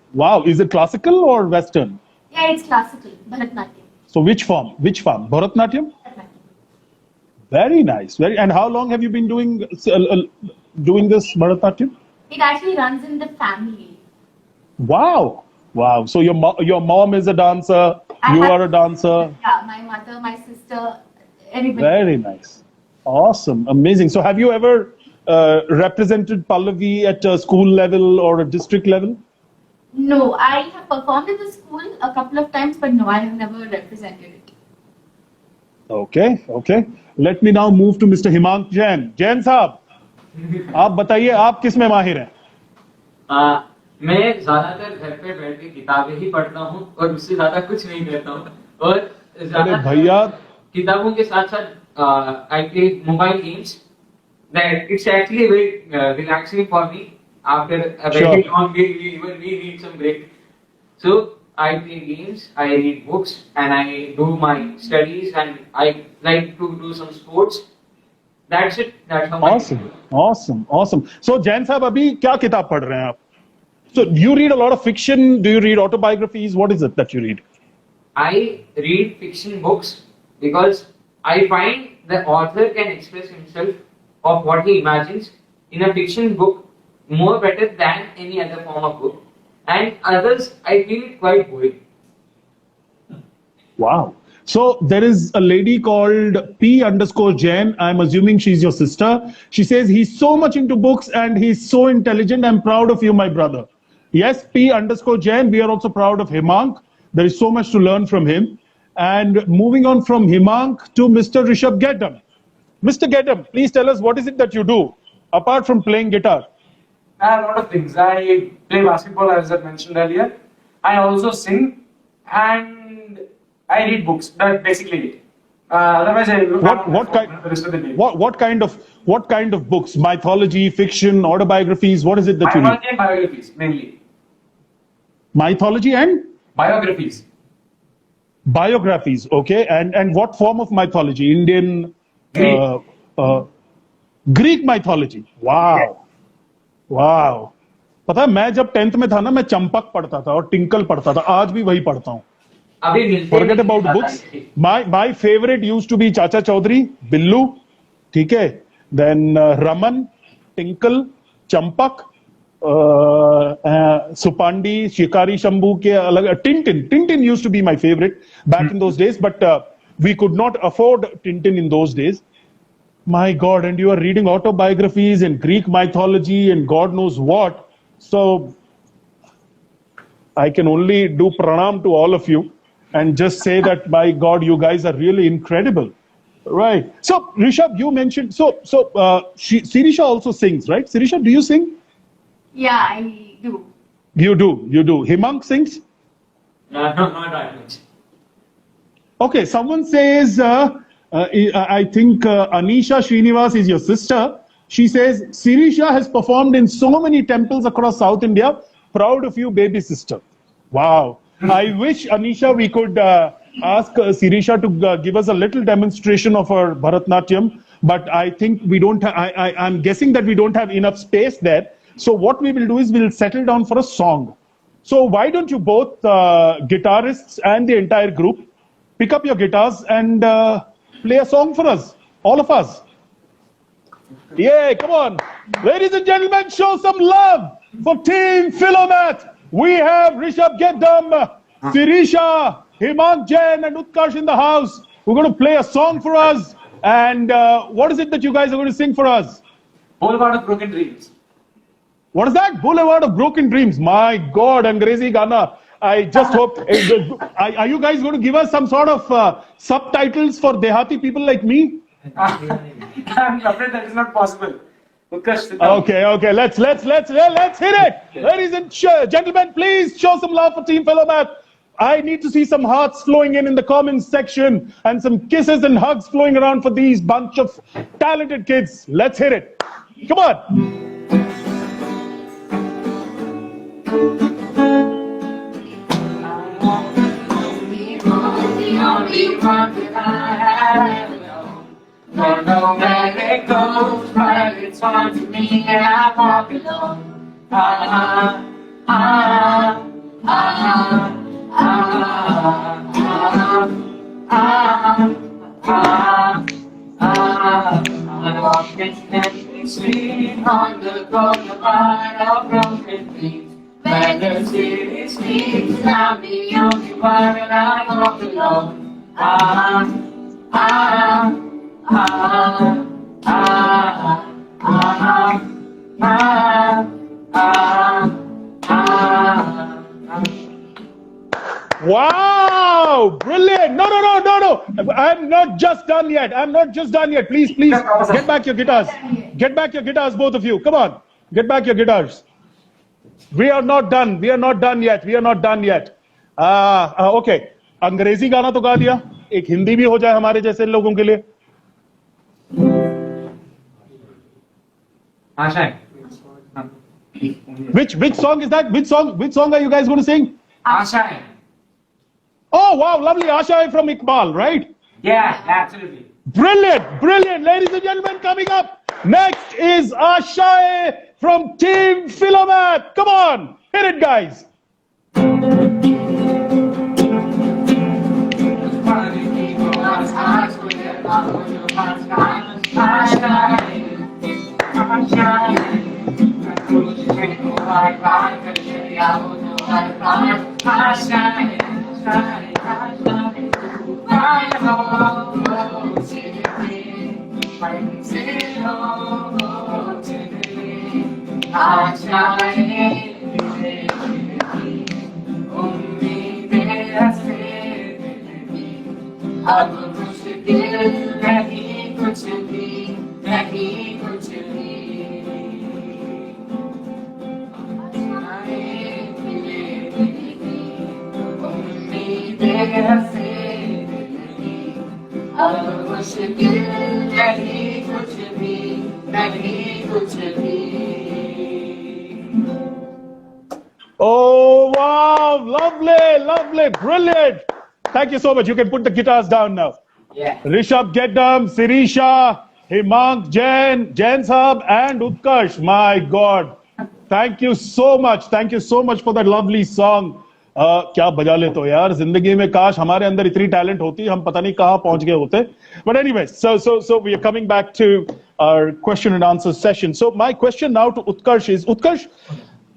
A: Is it classical or Western?
C: Yeah, it's classical, Bharatanatyam.
A: So which form? Bharatanatyam?
C: Bharatanatyam.
A: Very nice. And how long have you been doing this Bharatanatyam?
C: It actually runs in the family.
A: Wow. So your mom is a dancer. You are a dancer.
C: Yeah, my mother, my sister, everybody.
A: Very nice. Awesome. Amazing. So have you ever represented Pallavi at a school level or a district level?
C: No, I have performed in the school a couple of times, but no, I have never represented it.
A: Okay. Let me now move to Mr. Himank Jain. Jain साहब, आप बताइए आप किस में माहिर हैं?
D: मैं ज्यादातर घर पे बैठ के किताबें ही पढ़ता हूँ और उससे ज्यादा कुछ नहीं करता हूँ और
A: अरे भैया
D: किताबों के साथ साथ I play mobile games. That it's actually very relaxing for me. After a very long day, we need some break. So I play games, I read books, and I do my studies, and I like to do some sports. That's it. That's how.
A: Awesome. So Jain साहब अभी क्या किताब पढ़ रहे हैं आप? So you read a lot of fiction. Do you read autobiographies? What is it that you read?
D: I read fiction books because I find the author can express himself of what he imagines in a fiction book more better than any other form of book, and others I feel it quite boring.
A: Wow. So there is a lady called P_Jain. I'm assuming she's your sister. She says he's so much into books and he's so intelligent. I'm proud of you, my brother. Yes, P_Jain. We are also proud of Himank. There is so much to learn from him. And moving on from Himank to Mr. Rishabh Gedam. Mr. Gedam, please tell us what is it that you do apart from playing guitar?
E: A lot of things. I play basketball, as I mentioned earlier. I also sing and I read books. That's basically it. Otherwise, I look at the rest of the day.
A: What kind of books? Mythology, fiction, autobiographies? What is it that you read?
E: Mythology and biographies mainly.
A: Mythology and
E: Biographies.
A: biographies. Okay, and what form of mythology? Indian,
E: Greek.
A: Greek mythology. Wow, wow. पता है मैं जब 10th में था ना मैं चंपक पढ़ता था और टिंकल पढ़ता था आज भी वही पढ़ता हूँ.
D: अभी मिलते
A: Forget
D: नहीं
A: about
D: ज़्यादा
A: books.
D: इसके।
A: My favorite used to be Chacha Chaudhary, Billu, ठीक है. Then Raman, Tinkle, Champak, Supandi, Shikari Shambhu के अलग Tintin. Tintin used to be my favorite back in those days, but we could not afford Tintin in those days. My God, and you are reading autobiographies and Greek mythology and God knows what. So I can only do pranam to all of you and just say that, by God, you guys are really incredible. Right. So, Rishabh, you mentioned, Sirisha also sings, right? Sirisha, do you sing?
C: Yeah, I do.
A: You do. Himank sings?
D: No, not that much.
A: Okay, someone says, I think Anisha Srinivas is your sister. She says, Sirisha has performed in so many temples across South India. Proud of you, baby sister. Wow. I wish, Anisha, we could ask Sirisha to give us a little demonstration of her Bharatnatyam, but I think we don't I'm guessing that we don't have enough space there. So what we will do is we'll settle down for a song. So why don't you both, guitarists and the entire group, pick up your guitars and play a song for us, all of us. Yeah, come on. Ladies and gentlemen, show some love for Team Philomath. We have Rishabh Gedam, Sirisha, Himank Jain and Utkarsh in the house. We're going to play a song for us. And what is it that you guys are going to sing for us?
E: Boulevard of Broken Dreams.
A: What is that? Boulevard of Broken Dreams. My God, Angrezi Gana. I just hope. Are you guys going to give us some sort of subtitles for Dehati people like me?
E: I'm afraid that is not possible.
A: Okay. Let's hit it. Ladies and gentlemen, please show some love for Team Philomath. I need to see some hearts flowing in the comments section and some kisses and hugs flowing around for these bunch of talented kids. Let's hit it. Come on.
F: Don't know where it goes, but it's fun to me and I walk alone. Ah, ah, ah, ah, ah, ah, ah, ah. I'm walking down the street on the boulevard of broken dreams. Where the city sleeps, I'm the only one and I walk alone. Ah, ah.
A: Wow, brilliant. No. I'm not just done yet. Please, get back your guitars. Get back your guitars, both of you. Come on, get back your guitars. We are not done yet. Okay. अंग्रेजी गाना तो गा दिया, एक हिंदी भी हो जाए हमारे जैसे लोगों के लिए. Which song is that? Which song are you guys going to sing?
E: Asha.
A: Oh wow, lovely. Asha from Iqbal, right?
E: Yeah, absolutely.
A: Brilliant. Ladies and gentlemen, coming up next is Asha from Team Philomath. Come on, hit it, guys.
F: अब मुश्किल नहीं कुछ भी, नहीं कुछ भी। उम्मीदें हंसे नहीं, अब मुश्किल नहीं कुछ भी, नहीं कुछ भी।
A: Oh, wow. Lovely, lovely, brilliant. Thank you so much. You can put the guitars down now.
B: Yeah.
A: Rishabh Gedam, Sirisha, Himang Jain, Jain Saab, and Utkarsh. My God. Thank you so much. Thank you so much for that lovely song. क्या बजा ले तो यार जिंदगी में काश हमारे अंदर इतनी टैलेंट होती हम पता नहीं कहाँ पहुंच गए होते but anyway so we are coming back to our question and answer session. So my question now to Utkarsh is, Utkarsh,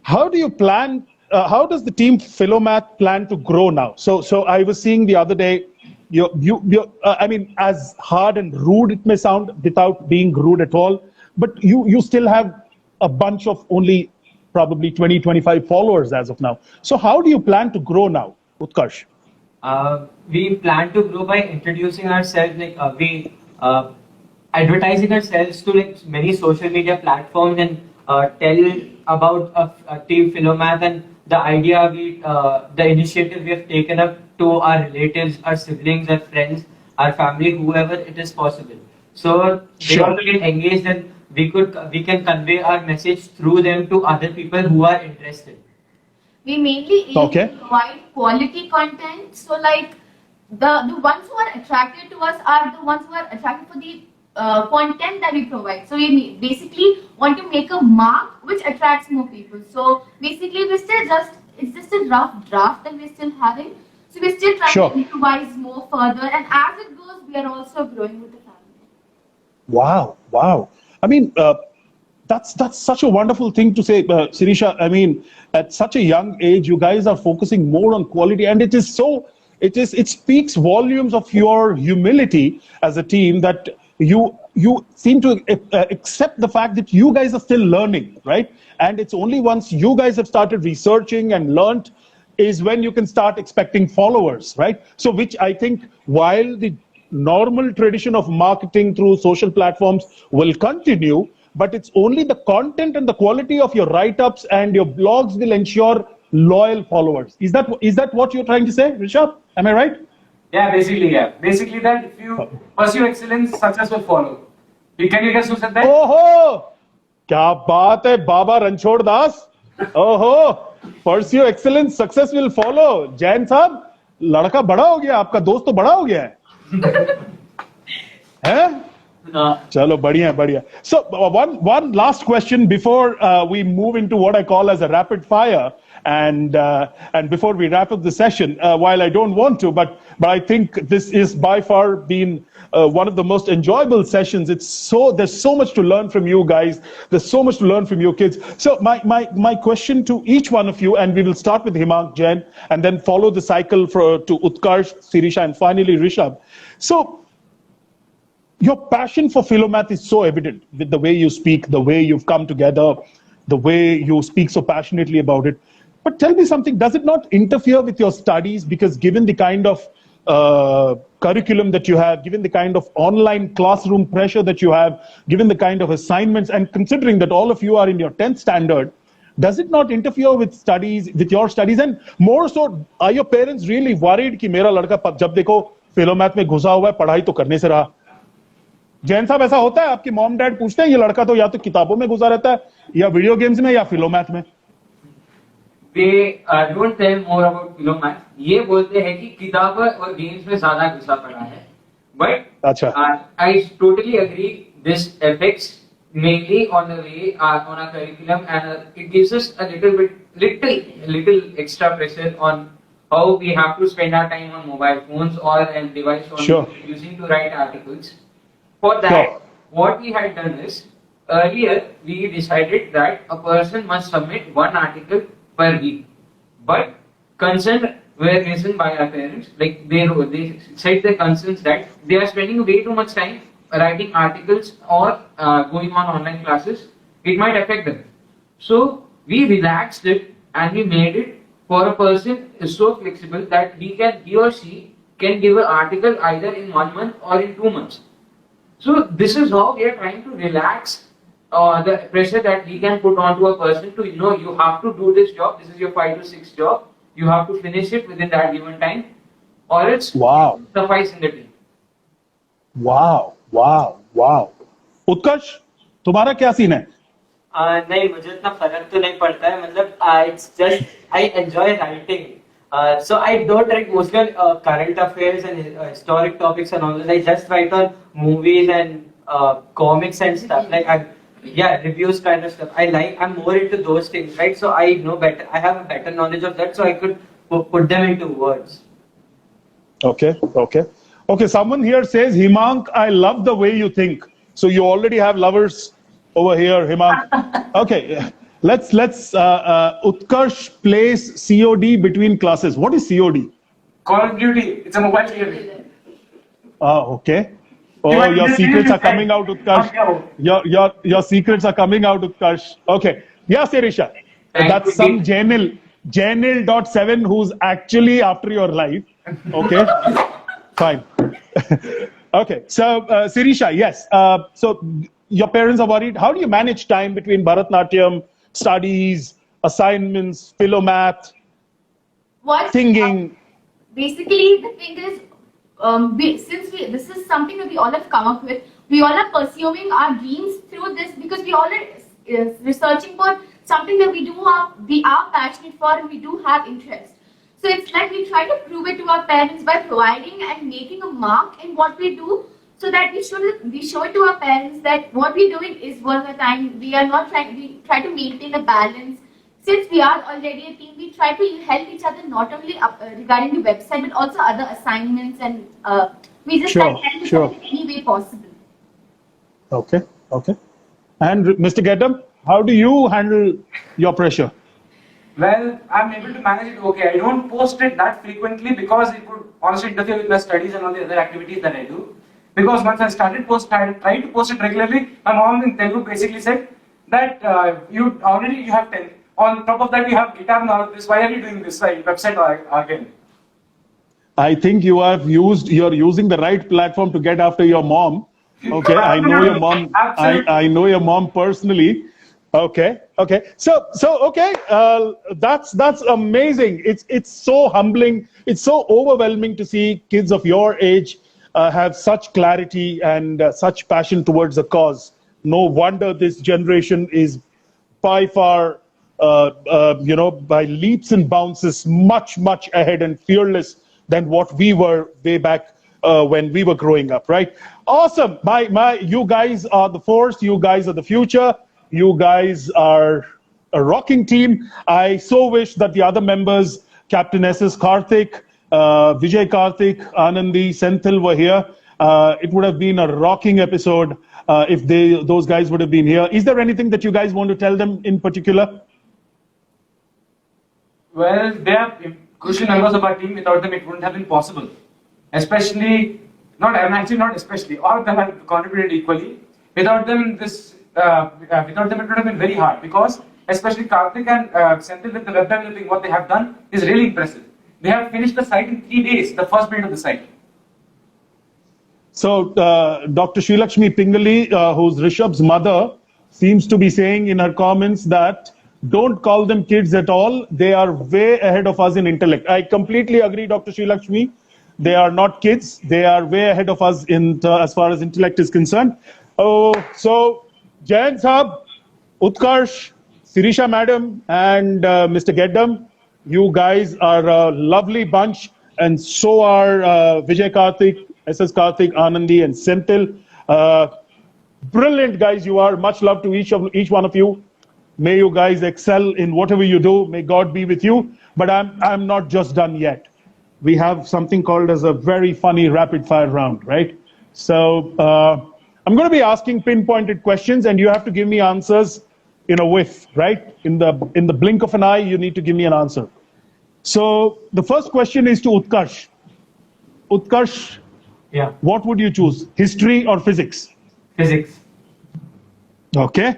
A: how do you plan how does the team Philomath plan to grow now? So I was seeing the other day, I mean, as hard and rude it may sound, without being rude at all, but you still have a bunch of only probably 20-25 followers as of now. So how do you plan to grow now, Utkarsh?
B: We plan to grow by introducing ourselves, we advertising ourselves to like many social media platforms and tell about Team Philomath and the idea the initiative we have taken up to our relatives, our siblings, our friends, our family, whoever it is possible. So they
A: Sure.
B: also get engaged and we can convey our message through them to other people who are interested.
C: We mainly aim
A: Okay.
C: to provide quality content. So like the ones who are attracted to us are the ones who are attracted for the content that we provide. So we basically want to make a mark which attracts more people. So basically it's just a rough draft that we're still having. So we're still trying
A: Sure.
C: to improvise more further, and as it goes, we are also growing with the family.
A: Wow. I mean, that's such a wonderful thing to say, Sirisha. I mean, at such a young age, you guys are focusing more on quality, and it speaks volumes of your humility as a team that you seem to accept the fact that you guys are still learning, right? And it's only once you guys have started researching and learned is when you can start expecting followers, right? So which I think, while the normal tradition of marketing through social platforms will continue, but it's only the content and the quality of your write-ups and your blogs will ensure loyal followers. Is that what you're trying to say, Rishabh? Am I right?
E: Yeah. Basically that if you pursue excellence, success will follow. Can you guess who said that?
A: ओहो, क्या बात है बाबा रणछोड़ दास. ओहो, pursue excellence, success will follow. Jain साहब, लड़का बड़ा हो गया, आपका दोस्त तो बड़ा हो गया है. हैं? Chalo, बढ़िया. So one last question before we move into what I call as a rapid fire, and before we wrap up the session. While I don't want to, but I think this is by far been one of the most enjoyable sessions. There's so much to learn from you guys. There's so much to learn from you kids. So my question to each one of you, and we will start with Himang Jain, and then follow the cycle to Utkarsh, Sirisha, and finally Rishabh. So, your passion for Philomath is so evident with the way you speak, the way you've come together, the way you speak so passionately about it. But tell me something, does it not interfere with your studies? Because given the kind of curriculum that you have, given the kind of online classroom pressure that you have, given the kind of assignments, and considering that all of you are in your 10th standard, does it not interfere with your studies? And more so, are your parents really worried कि मेरा लड़का जब देखो Philomath में घुसा हुआ है, पढ़ाई तो करने से रहा? जैन साहब, ऐसा होता है? आपके मॉम डैड पूछते हैं ये लड़का तो या तो किताबों में घुसा रहता है या वीडियो गेम्स में या Philomath में?
D: They don't tell more about Philomath. ये बोलते हैं कि किताबें और गेम्स में ज्यादा घुसा पड़ा है. But
A: अच्छा.
D: I totally agree. This affects mainly on the way on our curriculum, and it gives us a little extra pressure on how we have to spend our time on mobile phones or device
A: Sure.
D: using to write articles. For that,
A: Sure.
D: what we had done is earlier we decided that a person must submit one article per week, but concerns were raised by our parents. Like they said their concerns that they are spending way too much time writing articles or going on online classes. It might affect them. So we relaxed it and we made it for a person is so flexible that he or she can give an article either in 1 month or in 2 months. So this is how we are trying to relax the pressure that we can put onto a person to, you have to do this job. This is your 5 to 6 job. You have to finish it within that given time, or it's
A: Wow.
D: suffice in the team.
A: Wow, wow, wow. उत्कर्ष, तुम्हारा क्या scene है?
B: नहीं, मुझे इतना फर्क तो नहीं पड़ता है. मतलब it's just I enjoy writing. So I don't write mostly on current affairs and historic topics and all that. I just write on movies and comics and stuff. Like reviews kind of stuff. I'm more into those things, right? So I know better. I have a better knowledge of that, so I could put them into words.
A: Okay. Someone here says, Himank, I love the way you think. So you already have lovers over here, Himank. Okay. Let's Utkarsh plays COD between classes. What is COD?
E: Call of Duty. It's a mobile game.
A: Okay. Oh, your secrets are coming out, Utkarsh. Your secrets are coming out, Utkarsh. Okay. Yeah, Sirisha. That's some Janil.7 who's actually after your life. Okay. Fine. Okay. So, Sirisha, yes. So your parents are worried. How do you manage time between Bharatnatyam, studies, assignments, philomath, singing?
C: Basically, the thing is, this is something that we all have come up with. We all are pursuing our dreams through this because we all are researching for something that we are passionate for and we do have interest. So it's like we try to prove it to our parents by providing and making a mark in what we do, so that we show it to our parents that what we're doing is worth the time. We try to maintain a balance. Since we are already a team, we try to help each other not only regarding the website but also other assignments, and we just help each other in any way possible.
A: Okay. And Mr. Gedam, how do you handle your pressure?
E: Well, I'm able to manage it okay. I don't post it that frequently because it could honestly interfere with my studies and all the other activities that I do. Because once I tried to post it regularly, my mom in Telugu basically said that you have 10. On top of that, you have guitar and all of this. Why are you doing this website again?
A: I think you're using the right platform to get after your mom. Okay, I know your mom. I know your mom personally. Okay. So okay, that's amazing. It's so humbling. It's so overwhelming to see kids of your age have such clarity and such passion towards a cause. No wonder this generation is by far, by leaps and bounds, much ahead and fearless than what we were way back when we were growing up. Right? Awesome. You guys are the force. You guys are the future. You guys are a rocking team. I so wish that the other members, Captain SS Karthik, Vijay Karthik, Anandi, Senthil were here. It would have been a rocking episode if those guys would have been here. Is there anything that you guys want to tell them in particular?
E: Well, they are crucial members of our team. Without them, it wouldn't have been possible. Not especially. All of them have contributed equally. Without them, it would have been very hard, because especially Karthik and Senthil with the web developing, what they have done is really impressive. They have finished the site in 3 days, the first build of the site.
A: So, Dr. Srilakshmi Pingali, who's Rishabh's mother, seems to be saying in her comments that don't call them kids at all. They are way ahead of us in intellect. I completely agree, Dr. Srilakshmi. They are not kids. They are way ahead of us as far as intellect is concerned. Oh, so Jain Saab, Utkarsh, Sirisha Madam, and Mr. Gedam, you guys are a lovely bunch, and so are Vijay Karthik, SS Karthik, Anandi, and Senthil. Brilliant guys you are. Much love to each one of you. May you guys excel in whatever you do. May God be with you. But I'm not just done yet. We have something called as a very funny rapid fire round, right? So I'm going to be asking pinpointed questions, and you have to give me answers in a whiff, right? In the blink of an eye, you need to give me an answer. So the first question is to Utkarsh. Utkarsh,
B: Yeah,
A: what would you choose, history or physics?
B: physics.
A: Okay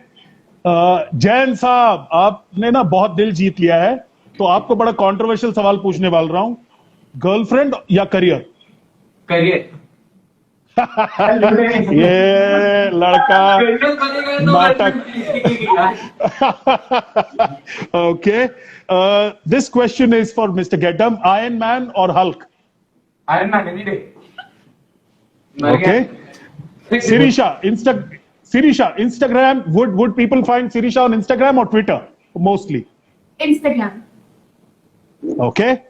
A: Jain साहब, आपने ना बहुत दिल जीत लिया है, तो आपको बड़ा कंट्रोवर्शियल सवाल पूछने वाला रहा हूं, गर्लफ्रेंड या करियर?
D: करियर।
A: ये लड़का
D: करियर बनेगा तो
A: नाटक।
D: नाटक।
A: Okay, this question is for mister Gautam, Iron Man और Hulk?
E: Iron Man any day.
A: Okay, Sirisha, Instagram, would people find Sirisha on Instagram or Twitter mostly?
C: Instagram.
A: Okay.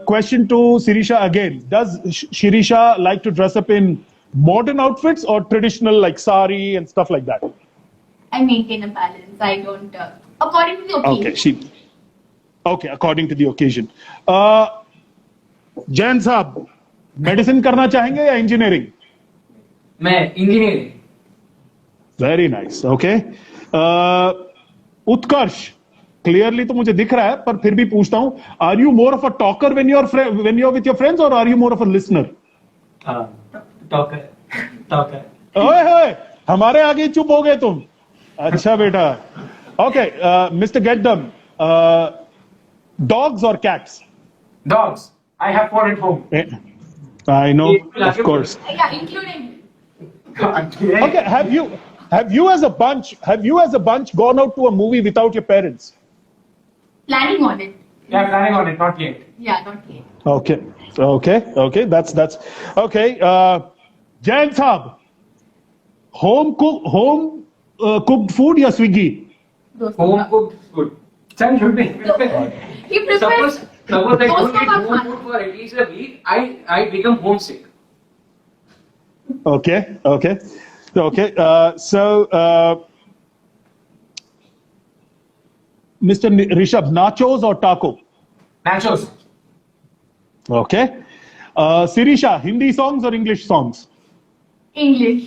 A: Question to Sirisha again. Does Sirisha like to dress up in modern outfits or traditional, like sari and stuff like that?
C: I maintain a balance. I don't, according to the occasion.
A: Okay, according to the occasion. Jain साहब, medicine करना चाहेंगे या engineering?
D: मैं engineering.
A: Very nice, okay. Utkarsh, clearly तो मुझे दिख रहा है, पर फिर भी पूछता हूं, are you more of a talker when you are with your friends, और are you more of a listener?
B: Talker.
A: ओए होए, हमारे आगे चुप हो गए तुम। अच्छा बेटा। ओके, मिस्टर गेटडम, डॉग्स और cats?
E: Dogs. I have 4 at home.
A: I know, of course.
C: Yeah, including.
A: Okay, have you as a bunch gone out to a movie without your parents?
C: Planning on it.
E: Yeah, planning on it, not yet.
C: Yeah, not yet.
A: Okay. That's okay. Jain Saab, home cooked food या Swiggy?
C: Those
D: home
C: are-
D: cooked food.
E: Son should be.
C: He prefers.
D: Suppose I
C: those
D: don't eat
C: are
D: home
C: fun.
D: food for at least a week, I become homesick.
A: Okay. So, Mr. Rishabh, nachos or taco?
E: Nachos.
A: Okay. Sirisha, Hindi songs or English songs?
C: English.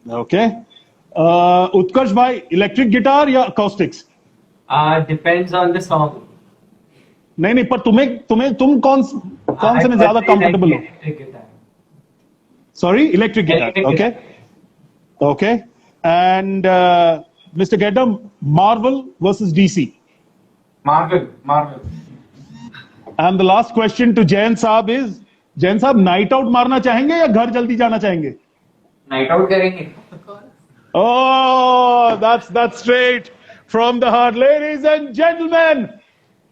A: Okay. Utkarsh bhai, electric guitar या acoustics?
B: Depends on the song.
A: नहीं, पर तुम कौन से में ज्यादा comfortable हो?
B: Electric guitar.
A: Sorry, electric guitar.
B: Electric
A: Okay. And Mr. Gedam, Marvel versus DC.
E: Marvel.
A: And the last question to Jain Saab is, Jain Saab, night out मारना चाहेंगे या घर जल्दी जाना चाहेंगे?
D: नाइट आउट करेंगे।
A: Oh, that's straight from the heart. Ladies and gentlemen,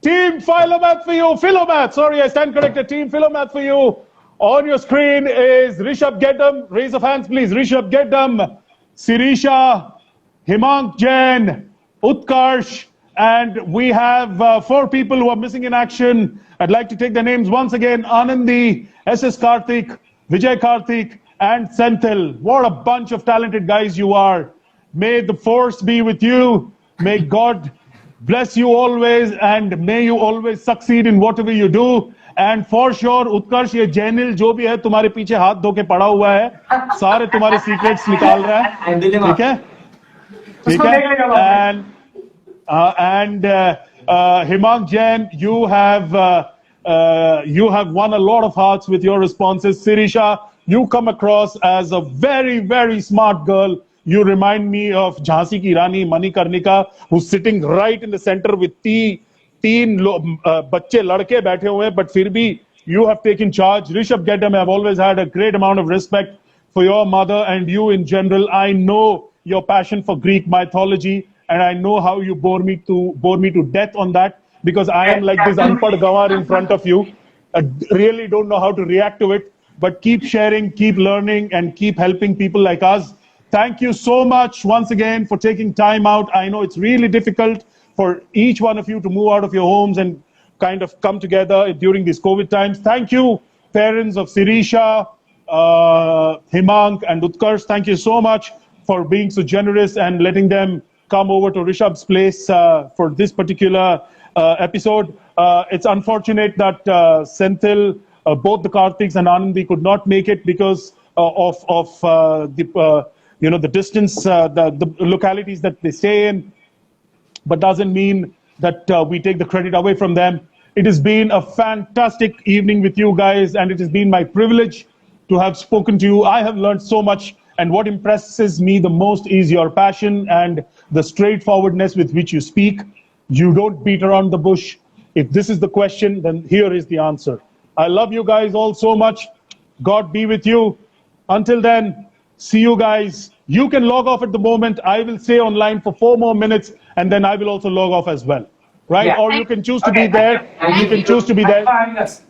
A: Team Philomath for you. Philomath, sorry, I stand corrected. Team Philomath for you. On your screen is Rishabh Gedam. Raise of hands, please. Rishabh Gedam, Sirisha, Himang Jain, Utkarsh, and we have 4 people who are missing in action. I'd like to take their names once again. Anandi, SS Karthik, Vijay Karthik, and Senthil. What a bunch of talented guys you are. May the force be with you. May God bless you always, and may you always succeed in whatever you do. And for sure, Utkarsh, ये जैनिल जो भी है तुम्हारे पीछे हाथ धो के पड़ा हुआ है, सारे तुम्हारे सीक्रेट्स निकाल रहा है, ठीक है? And Himang Jain, you have won a lot of hearts with your responses. Sirisha, you come across as a very, very smart girl. You remind me of Jhansi ki Rani Manikarnika, who's sitting right in the center with तीन बच्चे लड़के बैठे हुए हैं, but फिर भी you have taken charge. Rishabh Gedam, I've always had a great amount of respect for your mother and you in general. I know your passion for Greek mythology, and I know how you bore me to death on that, because I am like this unpad gawar in front of you. I really don't know how to react to it, but keep sharing, keep learning, and keep helping people like us. Thank you so much once again for taking time out. I know it's really difficult for each one of you to move out of your homes and kind of come together during these COVID times. Thank you, parents of Sirisha, Himang, and Utkarsh. Thank you so much for being so generous and letting them come over to Rishabh's place for this particular episode. It's unfortunate that Senthil, both the Kartiks and Anandi could not make it because the distance, the localities that they stay in, but doesn't mean that we take the credit away from them. It has been a fantastic evening with you guys, and it has been my privilege to have spoken to you. I have learned so much, and what impresses me the most is your passion and the straightforwardness with which you speak. You don't beat around the bush. If this is the question, then here is the answer. I love you guys all so much. God be with you. Until then, see you guys. You can log off at the moment. I will stay online for 4 more minutes, and then I will also log off as well. Right?
E: Yeah.
A: Or you can choose to
E: Okay,
A: be there.
E: thank
A: You can choose to be there.
E: Thanks for having us.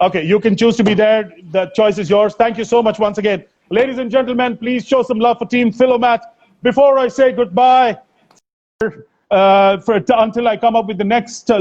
A: Okay, you can choose to be there. The choice is yours. Thank you so much once again. Ladies and gentlemen, please show some love for Team Philomath. Before I say goodbye, until I come up with the next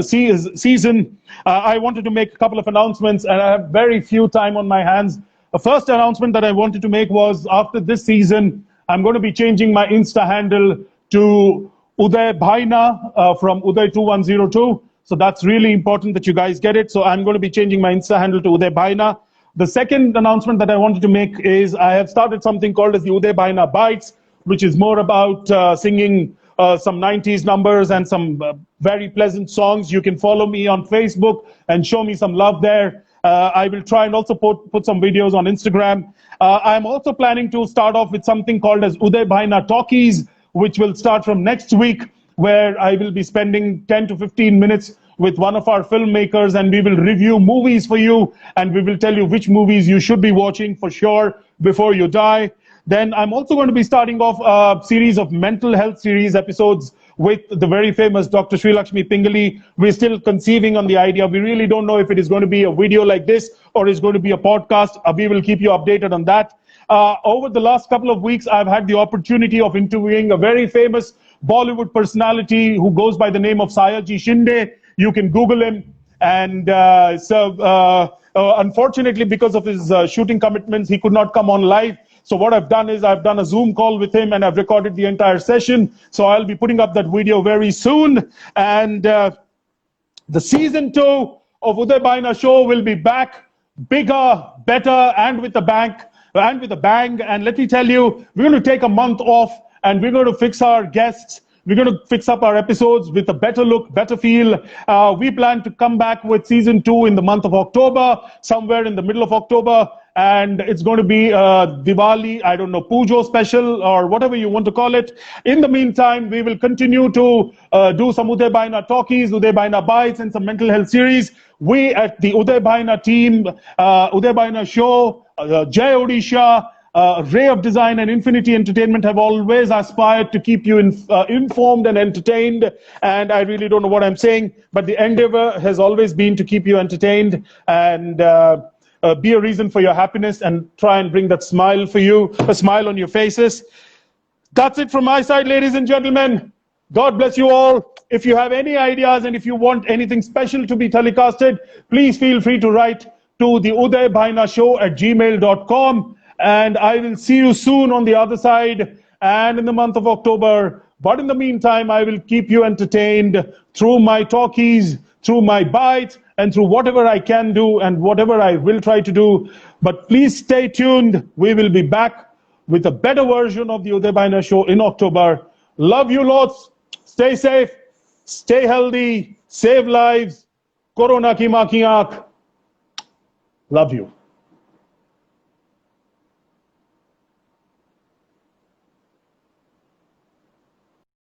A: season, I wanted to make a couple of announcements, and I have very few time on my hands. The first announcement that I wanted to make was, after this season, I'm going to be changing my Insta handle to Uday Bhaina from Uday2102. So that's really important that you guys get it. So I'm going to be changing my Insta handle to Uday Bhaina. The second announcement that I wanted to make is I have started something called as the Uday Bhaina Bites, which is more about singing some 90s numbers and some very pleasant songs. You can follow me on Facebook and show me some love there. I will try and also put some videos on Instagram. I'm also planning to start off with something called as Uday Bhaina Talkies, which will start from next week, where I will be spending 10 to 15 minutes with one of our filmmakers, and we will review movies for you, and we will tell you which movies you should be watching for sure before you die. Then I'm also going to be starting off a series of mental health series episodes with the very famous Dr. Sri Lakshmi Pingali. We're still conceiving on the idea. We really don't know if it is going to be a video like this or is going to be a podcast. We will keep you updated on that. Over the last couple of weeks, I've had the opportunity of interviewing a very famous Bollywood personality who goes by the name of Sayaji Shinde. You can Google him. And unfortunately, because of his shooting commitments, he could not come on live. So what I've done is I've done a Zoom call with him, and I've recorded the entire session. So I'll be putting up that video very soon. And the season 2 of Uday Bhaina Show will be back, bigger, better, and with a bang. And let me tell you, we're going to take a month off, and we're going to fix our guests. We're going to fix up our episodes with a better look, better feel. We plan to come back with season 2 in the month of October, somewhere in the middle of October. And it's going to be Diwali, I don't know, Pujo special or whatever you want to call it. In the meantime, we will continue to do some Uday Bhaina Talkies, Uday Bhaina Bites, and some mental health series. We at the Uday Bhaina team, Uday Bhaina Show, Jai Odisha, Ray of Design, and Infinity Entertainment have always aspired to keep you informed and entertained. And I really don't know what I'm saying, but the endeavor has always been to keep you entertained and be a reason for your happiness, and try and bring that smile for you, a smile on your faces. That's it from my side, ladies and gentlemen. God bless you all. If you have any ideas and if you want anything special to be telecasted, please feel free to write to the Uday Bhaina Show at gmail.com. And I will see you soon on the other side and in the month of October. But in the meantime, I will keep you entertained through my talkies, through my bites, and through whatever I can do and whatever I will try to do. But please stay tuned. We will be back with a better version of the Uday Bhaina Show in October. Love you lots. Stay safe. Stay healthy. Save lives. Corona ki maa ki aankh. Love you.